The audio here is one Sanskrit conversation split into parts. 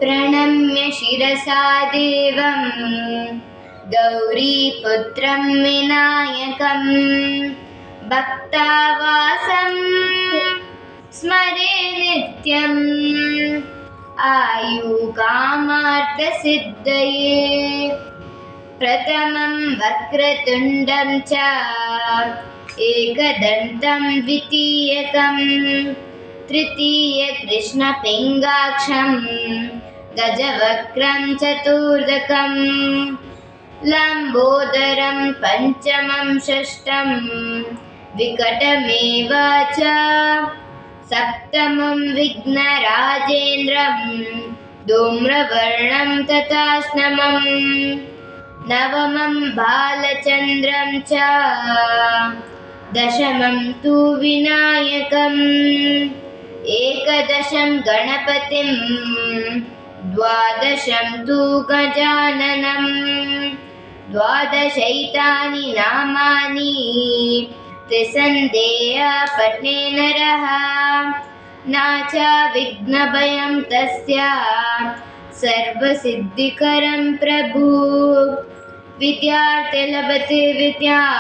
प्रणम्य शिरसा देवं गौरीपुत्रं विनायकं भक्तावासं स्मरे नित्यम् आयुकामार्थसिद्धये प्रथमं वक्रतुण्डं च एकदन्तं द्वितीयकं तृतीयकृष्णपिङ्गाक्षं गजवक्त्रं चतुर्दकं लम्बोदरं पञ्चमं षष्ठं विकटमेव च सप्तमं विघ्नराजेन्द्रं धूम्रवर्णं तथाष्टमं नवमं बालचन्द्रं च दशमं तु विनायकम् एकदशं गणपतिं द्वादशं तु गजाननं द्वादशैतानि नामानि त्रिसन्देह्य पठे नरः न च विघ्नभयं तस्य सर्वसिद्धिकरं प्रभु विद्यार्थे लभते विद्यां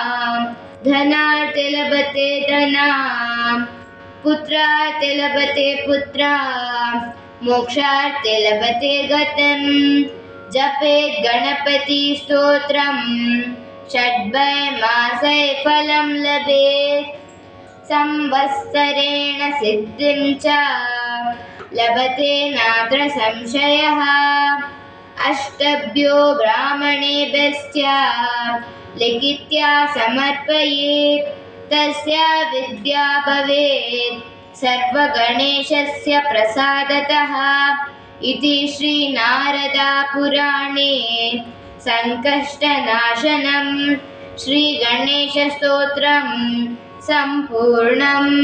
धनार्थे लभते धनां पुत्रार्थे लभते पुत्रां मोक्षार्थे लभते गतिं जपेत् गणपति स्तोत्रं षड्भयमासे फलं लभेत् संवत्सरेण सिद्धिं च लभते नात्र संशयः अष्टभ्यो ब्राह्मणेभ्यश्च लिखित्वा समर्पयेत् तस्य विद्या भवेत् सर्वगणेशस्य प्रसादतः इति श्रीनारदपुराणे संकष्टनाशनं श्रीगणेशस्तोत्रं सम्पूर्णम्।